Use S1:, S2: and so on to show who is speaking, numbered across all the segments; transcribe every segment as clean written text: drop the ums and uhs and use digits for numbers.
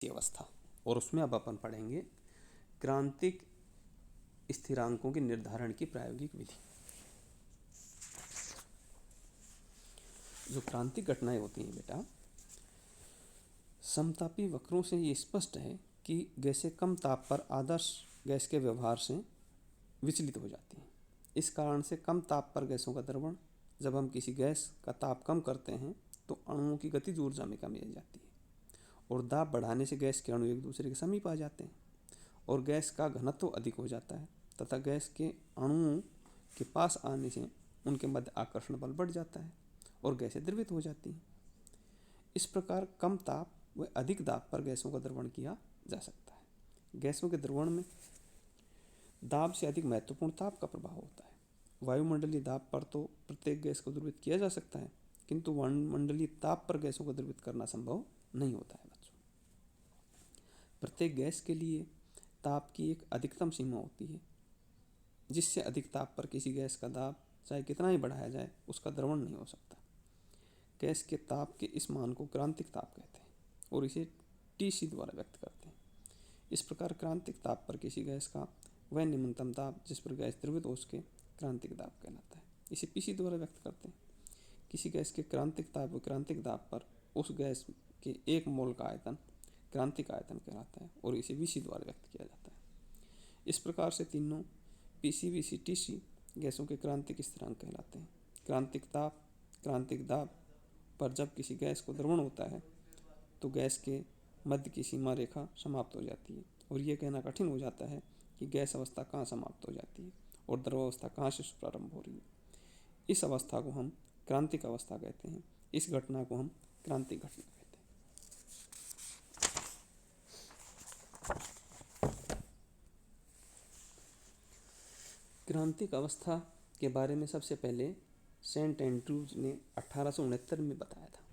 S1: की अवस्था। और उसमें अब अपन पढ़ेंगे क्रांतिक स्थिरांकों के निर्धारण की प्रायोगिक विधि। जो क्रांतिक घटनाएं होती हैं बेटा, समतापी वक्रों से ये स्पष्ट है कि गैसें कम ताप पर आदर्श गैस के व्यवहार से विचलित हो जाती हैं। इस कारण से कम ताप पर गैसों का द्रवण, जब हम किसी गैस का ताप कम करते हैं तो अणुओं की गतिज ऊर्जा में कमी आ जाती है और दाब बढ़ाने से गैस के अणु एक दूसरे के समीप आ जाते हैं और गैस का घनत्व अधिक हो जाता है तथा गैस के अणुओं के पास आने से उनके मध्य आकर्षण बल बढ़ जाता है और गैसें द्रवित हो जाती हैं। इस प्रकार कम ताप व अधिक दाब पर गैसों का द्रवण किया जा सकता है। गैसों के द्रवण में दाब से अधिक महत्वपूर्ण ताप का प्रभाव होता है। वायुमंडलीय दाब पर तो प्रत्येक गैस को द्रवित किया जा सकता है, किंतु वायुमंडलीय ताप पर गैसों को द्रवित करना संभव नहीं होता है बच्चों। प्रत्येक गैस के लिए ताप की एक अधिकतम सीमा होती है, जिससे अधिक ताप पर किसी गैस का दाब चाहे कितना ही बढ़ाया जाए उसका द्रवण नहीं हो सकता। गैस के ताप के इस मान को क्रांतिक ताप कहते हैं और इसे Tc द्वारा व्यक्त करते हैं। इस प्रकार क्रांतिक ताप पर किसी गैस का वह निम्नतम दाब जिस पर गैस द्रवित हो उसके क्रांतिक दाब कहलाता है। इसे Pc द्वारा व्यक्त करते हैं। किसी गैस के क्रांतिक ताप व क्रांतिक दाब पर उस गैस के एक मोल का आयतन क्रांतिक आयतन कहलाता है और इसे Vc द्वारा व्यक्त किया जाता है। इस प्रकार से तीनों Pc, Vc, Tc गैसों के क्रांतिक स्थिरांक कहलाते हैं। क्रांतिक ताप, क्रांतिक दाब पर जब किसी गैस को द्रवण होता है तो गैस के मध्य की सीमा रेखा समाप्त हो जाती है और यह कहना कठिन हो जाता है कि गैस अवस्था कहाँ समाप्त हो जाती है और द्रव अवस्था कहाँ से प्रारंभ हो रही है। इस अवस्था को हम क्रांतिक अवस्था कहते हैं। इस घटना को हम क्रांतिक घटना कहते हैं। क्रांतिक अवस्था के बारे में सबसे पहले सेंट एंड्रूज ने 1869 में बताया था।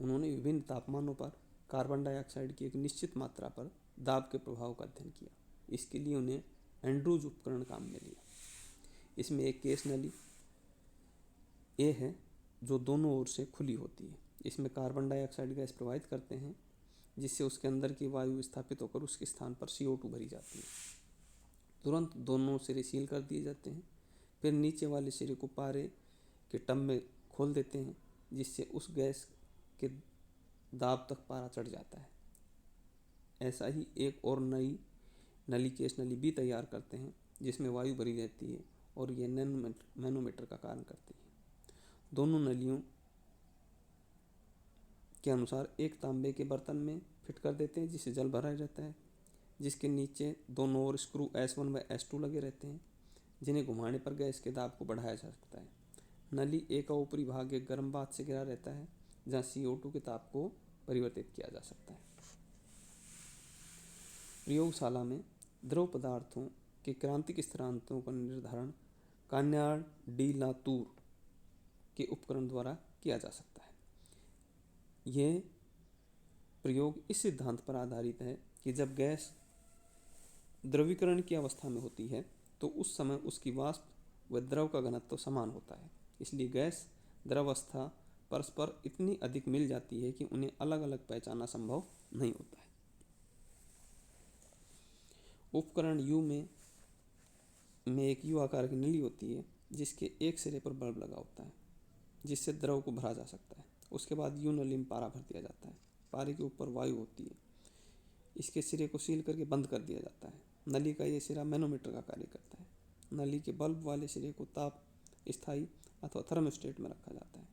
S1: उन्होंने विभिन्न तापमानों पर कार्बन डाइऑक्साइड की एक निश्चित मात्रा पर दाब के प्रभाव का अध्ययन किया। इसके लिए उन्हें एंड्रूज उपकरण काम में लिया। इसमें एक केस नली ए है जो दोनों ओर से खुली होती है। इसमें कार्बन डाइऑक्साइड गैस प्रवाहित करते हैं जिससे उसके अंदर की वायु विस्थापित होकर उसके स्थान पर CO2 भरी जाती है। तुरंत दोनों सिरे सील कर दिए जाते हैं। फिर नीचे वाले सिरे को पारे के टब में खोल देते हैं जिससे उस गैस के दाब तक पारा चढ़ जाता है। ऐसा ही एक और नई नली केस नली बी तैयार करते हैं जिसमें वायु भरी रहती है और यह मैनोमीटर का कार्य करती है। दोनों नलियों के अनुसार एक तांबे के बर्तन में फिट कर देते हैं जिससे जल भरा रहता है, जिसके नीचे दोनों ओर स्क्रू S1 व S2 लगे रहते हैं जिन्हें घुमाने पर गैस के दाब को बढ़ाया जा सकता है। नली ए का ऊपरी भाग एक गर्म बात से घिरा रहता है जहाँ CO2 के ताप को परिवर्तित किया जा सकता है। प्रयोगशाला में द्रव पदार्थों के क्रांतिक स्थिरांकों का निर्धारण कान्यार्ड डी लातूर के उपकरण द्वारा किया जा सकता है। यह प्रयोग इस सिद्धांत पर आधारित है कि जब गैस द्रवीकरण की अवस्था में होती है तो उस समय उसकी वाष्प व द्रव का घनत्व समान होता है। इसलिए गैस द्रवावस्था परस्पर इतनी अधिक मिल जाती है कि उन्हें अलग अलग पहचानना संभव नहीं होता है। उपकरण U में एक U आकार की नली होती है जिसके एक सिरे पर बल्ब लगा होता है जिससे द्रव को भरा जा सकता है। उसके बाद U नली में पारा भर दिया जाता है। पारे के ऊपर वायु होती है। इसके सिरे को सील करके बंद कर दिया जाता है। नली का ये सिरा मैनोमीटर का कार्य करता है। नली के बल्ब वाले सिरे को ताप स्थायी अथवा थर्मोस्टेट में रखा जाता है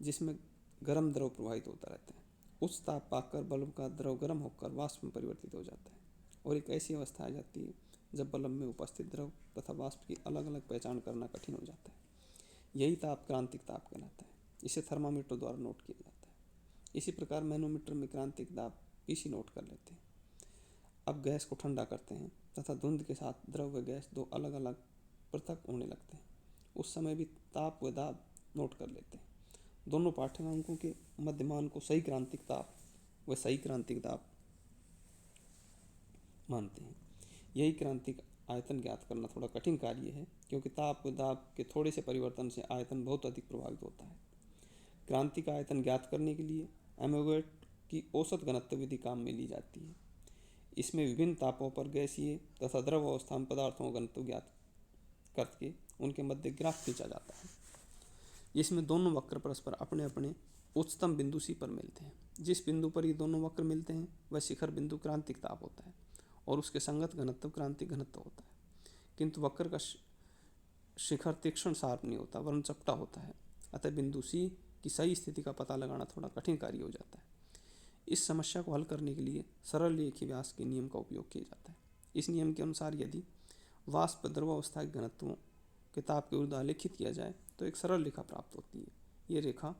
S1: जिसमें गर्म द्रव प्रवाहित होता रहता है। उच्च ताप पाकर बल्ब का द्रव गर्म होकर वाष्प में परिवर्तित हो जाता है और एक ऐसी अवस्था आ जाती है जब बल्ब में उपस्थित द्रव तथा वाष्प की अलग अलग पहचान करना कठिन हो जाता है। यही ताप क्रांतिक ताप कहलाता है। इसे थर्मामीटर द्वारा नोट किया जाता है। इसी प्रकार मैनोमीटर में क्रांतिक दाब Pc नोट कर लेते हैं। अब गैस को ठंडा करते हैं तथा धुंध के साथ द्रव व गैस दो अलग अलग पृथक होने लगते हैं। उस समय भी ताप व दाब नोट कर लेते हैं। दोनों पाठ्यांकों के मध्यमान को सही क्रांतिक ताप व सही क्रांतिक दाब मानते हैं। यही क्रांतिक आयतन ज्ञात करना थोड़ा कठिन कार्य है क्योंकि ताप व दाब के थोड़े से परिवर्तन से आयतन बहुत अधिक प्रभावित होता है। क्रांतिक आयतन ज्ञात करने के लिए एमोगेट की औसत घनत्व विधि काम में ली जाती है। इसमें विभिन्न तापों पर गैसीय तथा द्रव अवस्था में पदार्थों का घनत्व ज्ञात करके उनके मध्य ग्राफ खींचा जाता है। इसमें दोनों वक्र परस्पर अपने अपने उच्चतम बिंदु सी पर मिलते हैं। जिस बिंदु पर ये दोनों वक्र मिलते हैं वह शिखर बिंदु क्रांतिक ताप होता है और उसके संगत घनत्व क्रांतिक घनत्व होता है। किंतु वक्र का शिखर तीक्ष्ण शार्प नहीं होता वरन चपटा होता है, अतः बिंदु सी की सही स्थिति का पता लगाना थोड़ा कठिन कार्य हो जाता है। इस समस्या को हल करने के लिए सरल रेखीय व्यास के नियम का उपयोग किया जाता है। इस नियम के अनुसार यदि वाष्प द्रवावस्था के घनत्वों के ताप के विरुद्ध आलेखित किया जाए तो एक सरल रेखा प्राप्त होती है। ये रेखा